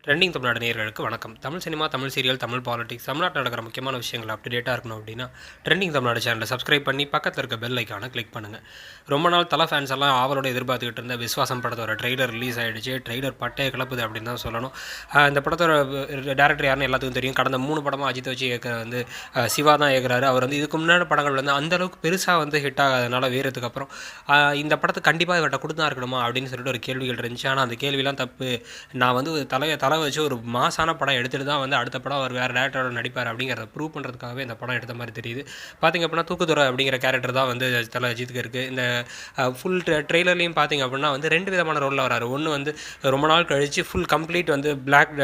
Trending Tamil Nadu நேயர்களுக்கு வணக்கம். Tamil cinema, Tamil serial, Tamil politics, தமிழ்நாட்டில் நடக்கிற முக்கியமான விஷயங்கள் அப்டேட்டாக இருக்கணும் அப்படின்னா ட்ரெண்டிங் தமிழ்நாடு சேனலை சப்ஸ்கிரைப் பண்ணி பக்கத்தில் இருக்க பெல் ஐக்கானை கிளிக் பண்ணுங்கள். ரொம்ப நாள் தலை ஃபேன்ஸ் எல்லாம் ஆவலோட எதிர்பார்த்துக்கிட்டு இருந்த விஸ்வாசம் படத்தோட ட்ரெய்லர் ரிலீஸ் ஆகிடுச்சு. ட்ரெய்லர் பட்டையை கிளப்புது அப்படின்னு தான் சொல்லணும். இந்த படத்தோட டேரக்டர் யாருன்னு எல்லாத்துக்கும் தெரியும். கடந்த 3 படமாக அஜித் வச்சு இயக்கிற சிவா தான் இயக்குறாரு. அவர் இதுக்கு முன்னாடி படங்கள் அந்தளவுக்கு பெருசாக ஹிட் ஆகாதனால வேறதுக்கு அப்புறம் இந்த படத்தை கண்டிப்பாக இவர்கிட்ட கொடுத்தா இருக்கணுமா அப்படின்னு சொல்லிட்டு ஒரு கேள்விகள் இருந்துச்சு. ஆனால் அந்த கேள்வியெல்லாம் தப்பு. நான் தலை வச்சு ஒரு மாசான படம் எடுத்துகிட்டு தான் அடுத்த படம் அவர் வேறு டேரக்டரோட நடிப்பார் அப்படிங்கிறத ப்ரூவ் பண்ணுறதுக்காகவே இந்த படம் எடுத்த மாதிரி தெரியுது. பார்த்திங்க அப்படின்னா தூக்குதுறை அப்படிங்கிற கேரக்டர் தான் தலை அஜித்துக்கு இருக்குது. இந்த ஃபுல் ட்ரெய்லர்லையும் பார்த்திங்க அப்படின்னா 2 விதமான ரோலில் வராரு. ஒன்று ரொம்ப நாள் கழித்து ஃபுல் கம்ப்ளீட் பிளாக்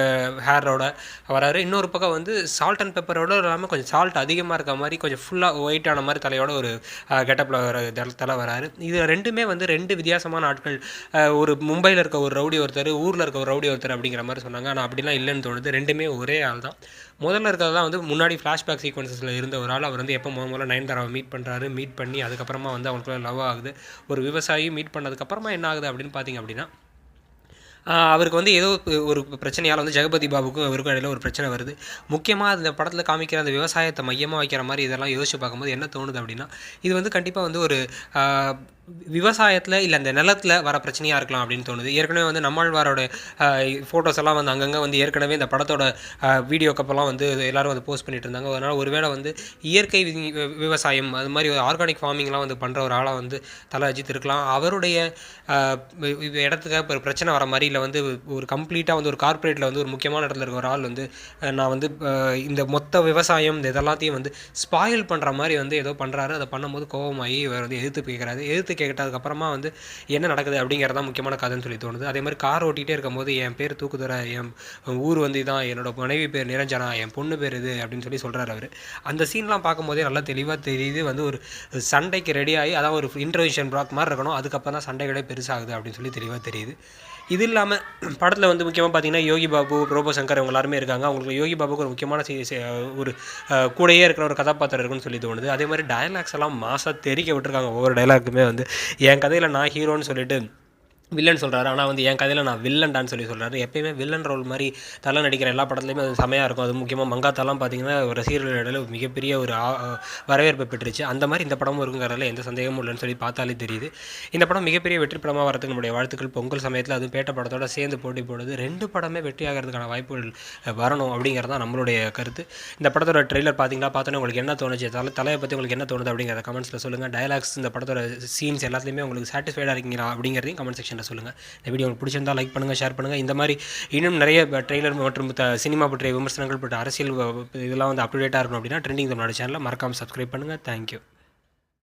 ஹேரோட வராரு. இன்னொரு பக்கம் சால்ட் அண்ட் பெப்பரோட இல்லாமல் கொஞ்சம் சால்ட் அதிகமாக இருக்க மாதிரி கொஞ்சம் ஃபுல்லாக ஒயிட்டான மாதிரி தலையோட ஒரு கெட்டப்பில் தலை வராரு. இது ரெண்டுமே 2 வித்தியாசமான ஆட்கள். ஒரு மும்பையில் இருக்க ஒரு ரவுடி ஒருத்தர், ஊரில் இருக்க ஒரு ரவுடி ஒருத்தர் அப்படிங்கிற மாதிரி சொன்னாங்க. ஆனால் அப்படிலாம் இல்லைன்னு தோணுது. ரெண்டுமே ஒரே ஆள் தான். முதல்ல இருக்கிறது தான் முன்னாடி ஃப்ளாஷ்பேக் சீக்வன்சஸில் இருந்த ஒரு ஆள். அவர் எப்போ முதல்ல நயன்தாராவை மீட் பண்ணுறாரு. மீட் பண்ணி அதுக்கப்புறமா அவங்களுக்குள்ள லவ் ஆகுது. ஒரு விவசாயி மீட் பண்ணதுக்கப்புறமா என்ன ஆகுது அப்படின்னு பார்த்திங்க அப்படின்னா அவருக்கு ஏதோ ஒரு பிரச்சனையால் ஜெகபதி பாபுக்கும் அவருக்கும் இடையில ஒரு பிரச்சனை வருது. முக்கியமாக அந்த படத்தில் காமிக்கிற அந்த விவசாயத்தை மையமாக வைக்கிற மாதிரி இதெல்லாம் யோசிச்சு பார்க்கும்போது என்ன தோணுது அப்படின்னா இது கண்டிப்பாக ஒரு விவசாயத்தில் இல்லை அந்த நிலத்தில் வர பிரச்சனையாக இருக்கலாம் அப்படின்னு தோணுது. ஏற்கனவே நம்மாழ்வாரோட ஃபோட்டோஸ் எல்லாம் அங்கங்கே ஏற்கனவே இந்த படத்தோட வீடியோக்கப்பெல்லாம் எல்லோரும் போஸ்ட் பண்ணிட்டு இருந்தாங்க. அதனால் ஒருவேளை இயற்கை விவசாயம் அது மாதிரி ஆர்கானிக் ஃபார்மிங்லாம் பண்ணுற ஒரு ஆளாக தலை அஜித் இருக்கலாம். அவருடைய இடத்துக்கு இப்போ பிரச்சனை வர மாதிரி இல்லை ஒரு கம்ப்ளீட்டாக ஒரு கார்ப்பரேட்டில் ஒரு முக்கியமான இடத்துல இருக்க ஒரு ஆள் நான் இந்த மொத்த விவசாயம் இந்த இதெல்லாத்தையும் ஸ்பாயில் பண்ணுற மாதிரி ஏதோ பண்ணுறாரு. அதை பண்ணும்போது கோபமாகி இவர் எதிர்த்து கேட்குறாரு. எதிர்த்து கேட்டதுக்கப்புறமா என்ன நடக்குது அப்படிங்கிறதான் முக்கியமான கதைன்னு சொல்லி தோணுது. அதே மாதிரி கார் ஓட்டிகிட்டே இருக்கும்போது என் பேர் தூக்குதுறை, என் ஊர் இதான், என்னோட மனைவி பேர் நிரஞ்சனா, என் பொண்ணு பேர் இது அப்படின்னு சொல்கிறார் அவர். அந்த சீன்லாம் பார்க்கும்போதே நல்லா தெளிவாக தெரியுது ஒரு சண்டைக்கு ரெடியாகி அதான் ஒரு இன்ட்ரோவிஷன் பிளாக் மாதிரி இருக்கணும். அதுக்கப்புறம் தான் சண்டைகளே பெருசாகுது அப்படின்னு தெளிவாக தெரியுது. இது இல்லாமல் படத்தில் முக்கியமாக பார்த்தீங்கன்னா யோகி பாபு, ரோபோ சங்கர் இவங்க எல்லாருமே இருக்காங்க. அவங்களுக்கு யோகி பாபுக்கு ஒரு முக்கியமான ஒரு கூடையே இருக்கிற ஒரு கதாபாத்திரம் இருக்குன்னு தோணுது. அதே மாதிரி டயலாக்ஸ் எல்லாம் மாசாக தெரிக்க விட்டுருக்காங்க. ஒவ்வொரு டைலாக்குமே என் கதையில் நான் ஹீரோன்னு சொல்லிட்டு வில்லன் சொல்கிறாரு. ஆனால் என் கதையில் நான் வில்லன்டான்னு சொல்கிறாரு. எப்பயுமே வில்லன் ரோல் மாதிரி தலை நடிக்கிற எல்லா படத்துலையுமே செமையாக இருக்கும். அது முக்கியமாக மங்காத்தாலாம் பார்த்திங்கன்னா ரசிகர்கள் இடையில மிகப்பெரிய ஒரு வரவேற்பை பெற்றுச்சு. அந்த மாதிரி இந்த படமும் இருக்குங்கிறதுல எந்த சந்தேகமும் இல்லைன்னு பார்த்தாலே தெரியுது. இந்த படம் மிகப்பெரிய வெற்றி படமாக வரதுக்கு நம்முடைய வாழ்த்துக்கள். பொங்கல் சமயத்தில் அதுவும் பேட்ட படத்தோட சேர்ந்து போட்டி போடுது. 2 படமே வெற்றி ஆகிறதுக்கான வாய்ப்புகள் வரணும் அப்படிங்கிறது தான் நம்மளுடைய கருத்து. இந்த படத்தோட ட்ரெய்லர் பார்த்தோன்னே உங்களுக்கு என்ன தோணுச்சு, தலையை பற்றி உங்களுக்கு என்ன தோணுது அப்படிங்கிறத கமெண்ட்ஸில் சொல்லுங்கள். டயலாக்ஸ் இந்த படத்தோட சீன்ஸ் எல்லாத்துலேயுமே உங்களுக்கு சாட்டிஸ்ஃபைடாக இருக்கீங்களா அப்படிங்கிறதையும் கமெண்ட் செக்ஷனில் சொல்லுங்கள். இந்த வீடியோ உங்களுக்கு பிடிச்சிருந்தால் லைக் பண்ணுங்கள், ஷேர் பண்ணுங்கள். இந்த மாதிரி இன்னும் நிறைய ட்ரெய்லர் மற்றும் சினிமா பற்றிய விமர்சனங்கள் பற்றி அரசியல் இதெல்லாம் அப்டேட்டாக இருக்கணும் அப்படின்னா ட்ரெண்டிங் தமிழ்நாடு சேனலை மறக்காமல் சப்ஸ்கிரைப் பண்ணுங்கள். தேங்க்யூ.